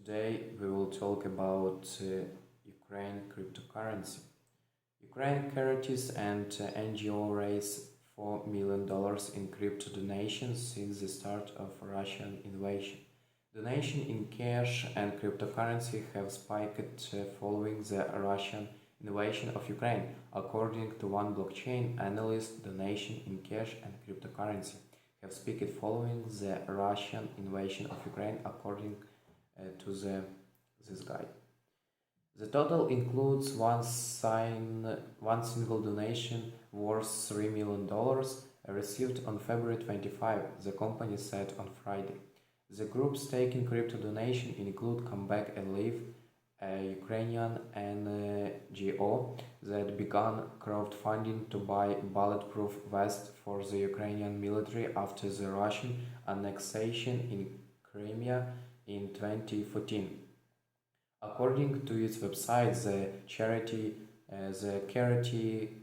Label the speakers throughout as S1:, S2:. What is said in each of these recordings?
S1: Today we will talk about Ukraine cryptocurrency. Ukraine charities and NGO raised $4 million in crypto donations since the start of Russian invasion. Donation in cash and cryptocurrency have spiked following the Russian invasion of Ukraine. According to one blockchain analyst, donation in cash and cryptocurrency have spiked following the Russian invasion of Ukraine, according to this guy. The total includes one single donation worth $3 million received on February 25, the company said on Friday. The groups taking crypto donation include Comeback Alive, a Ukrainian NGO that began crowdfunding to buy bulletproof vests for the Ukrainian military after the Russian annexation in Crimea in 2014. According to its website, the charity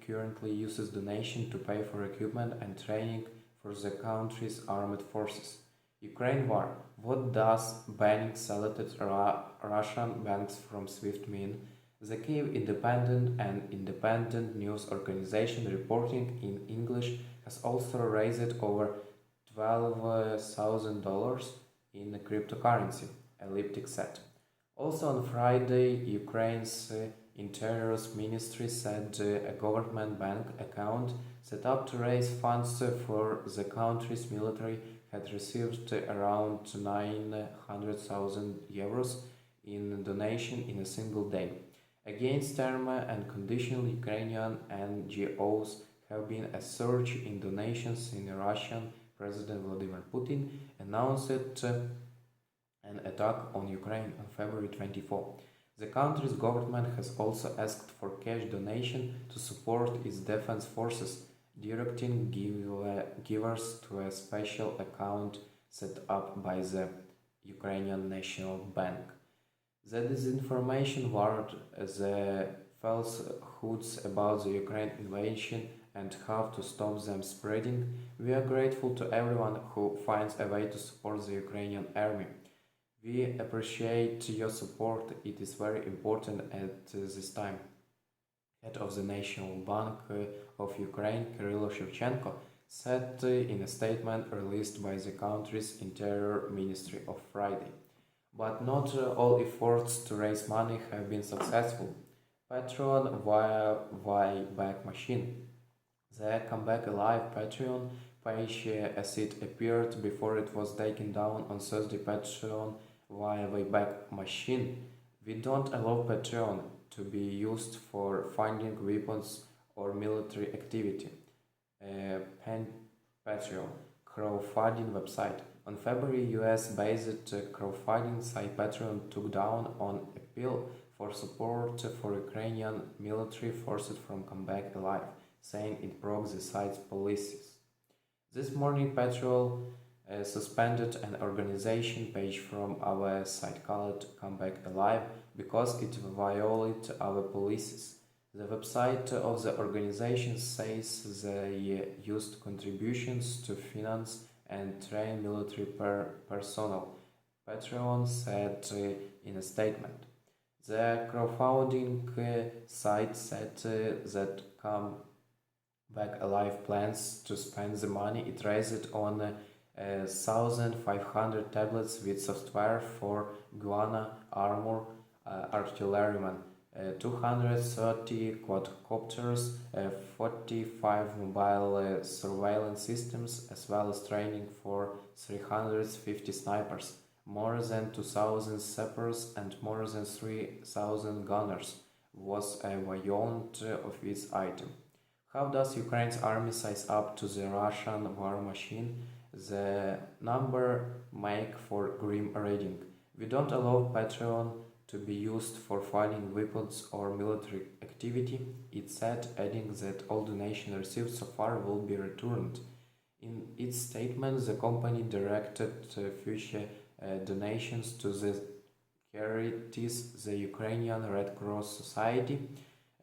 S1: currently uses donation to pay for equipment and training for the country's armed forces. Ukraine war. What does banning selected Russian banks from SWIFT mean? The Kyiv Independent, an independent news organization reporting in English, has also raised over $12,000 in cryptocurrency, Elliptic said. Also on Friday, Ukraine's Interior Ministry said a government bank account set up to raise funds for the country's military had received around 900,000 euros in donation in a single day. Against term and conditional, Ukrainian NGOs have been a surge in donations in Russian President Vladimir Putin announced an attack on Ukraine on February 24. The country's government has also asked for cash donation to support its defense forces, directing givers to a special account set up by the Ukrainian National Bank. The disinformation war, the falsehoods about the Ukraine invasion and how to stop them spreading. We are grateful to everyone who finds a way to support the Ukrainian army. We appreciate your support. It is very important at this time. Head of the National Bank of Ukraine, Kyrylo Shevchenko, said in a statement released by the country's Interior Ministry on Friday. But not all efforts to raise money have been successful. Patreon via Buyback Machine. The Comeback Alive Patreon page as it appeared before it was taken down on Thursday. Patreon via Wayback Machine. We don't allow Patreon to be used for funding weapons or military activity. Patreon crowdfunding website. On February, US-based crowdfunding site Patreon took down an appeal for support for Ukrainian military forces from Comeback Alive, saying it broke the site's policies. This morning, Patreon suspended an organization page from our site called Comeback Alive because it violated our policies. The website of the organization says they used contributions to finance and train military personnel, Patreon said in a statement. The crowdfunding site said that Comeback Alive plans to spend the money it raised on 1,500 tablets with software for Guana armor artillerymen, 230 quadcopters, 45 mobile surveillance systems, as well as training for 350 snipers, more than 2,000 sappers, and more than 3,000 gunners, was a variant of this item. How does Ukraine's army size up to the Russian war machine? The number make for grim reading. We don't allow Patreon to be used for funding weapons or military activity, it said, adding that all donations received so far will be returned. In its statement, the company directed future donations to the charities, the Ukrainian Red Cross Society,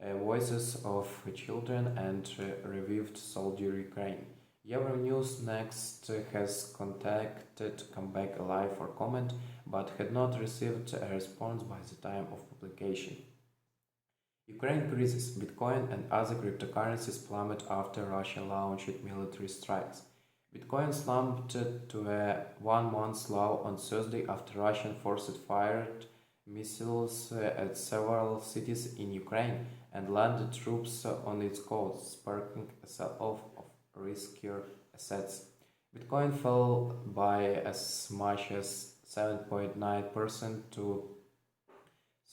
S1: Voices of Children, and Revived Soldier Ukraine. Euronews next has contacted Comeback Alive for comment, but had not received a response by the time of publication. Ukraine crisis, Bitcoin and other cryptocurrencies plummet after Russia launched military strikes. Bitcoin slumped to a one-month low on Thursday after Russian forces fired missiles at several cities in Ukraine and landed troops on its coast, sparking a sell-off of riskier assets. Bitcoin fell by as much as 7.9% to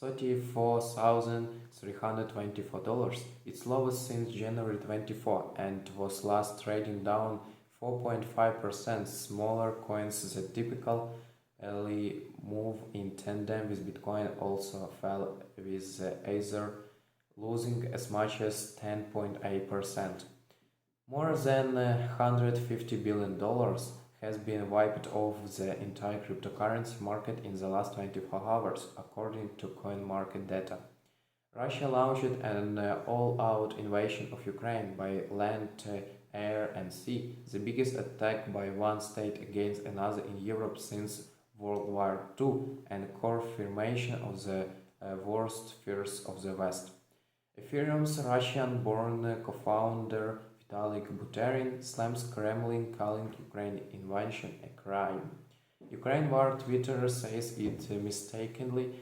S1: $34,324, its lowest since January 24, and was last trading down 4.5%. Smaller coins that typically move in tandem with Bitcoin also fell, with Ether losing as much as 10.8%. More than $150 billion has been wiped off the entire cryptocurrency market in the last 24 hours, according to CoinMarket data. Russia launched an all-out invasion of Ukraine by land, air and sea, the biggest attack by one state against another in Europe since World War II, and confirmation of the worst fears of the West. Ethereum's Russian-born co-founder Vitalik Buterin slams Kremlin, calling Ukraine invasion a crime. Ukraine war Twitter says it mistakenly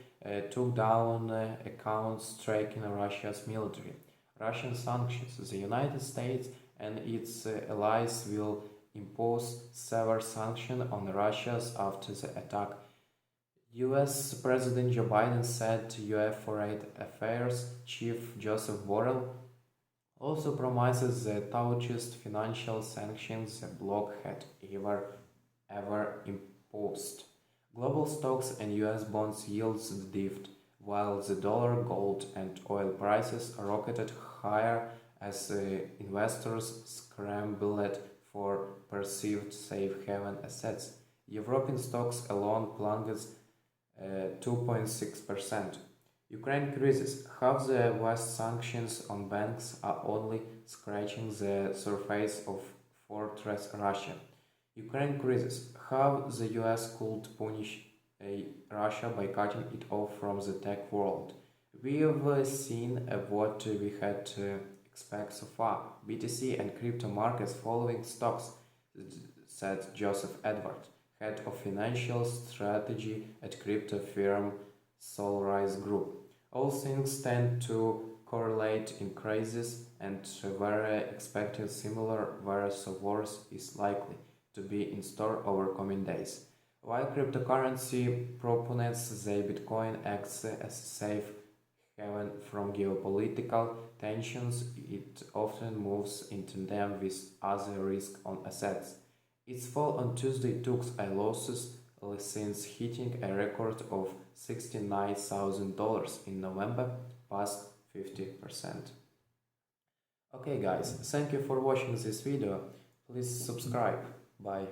S1: took down accounts tracking Russia's military. Russian sanctions. The United States and its allies will impose severe sanctions on Russia after the attack. US President Joe Biden said US Foreign Affairs Chief Joseph Borrell also promises the toughest financial sanctions the bloc had ever imposed. Global stocks and US bonds yields dipped, while the dollar, gold, and oil prices rocketed higher as investors scrambled for perceived safe haven assets. European stocks alone plunged 2.6%. Ukraine crisis. Half the West sanctions on banks are only scratching the surface of fortress Russia. Ukraine crisis. How the US could punish Russia by cutting it off from the tech world. We've seen what we had to expect so far. BTC and crypto markets following stocks, said Joseph Edward, head of financial strategy at crypto firm Solrise Group. All things tend to correlate in crises, and we're expecting similar virus of wars is likely to be in store over coming days. While cryptocurrency proponents say Bitcoin acts as a safe haven from geopolitical tensions, it often moves in tandem with other risks on assets. Its fall on Tuesday took a losses since hitting a record of $69,000 in November, past 50%. Okay guys, thank you for watching this video. Please subscribe. Bye.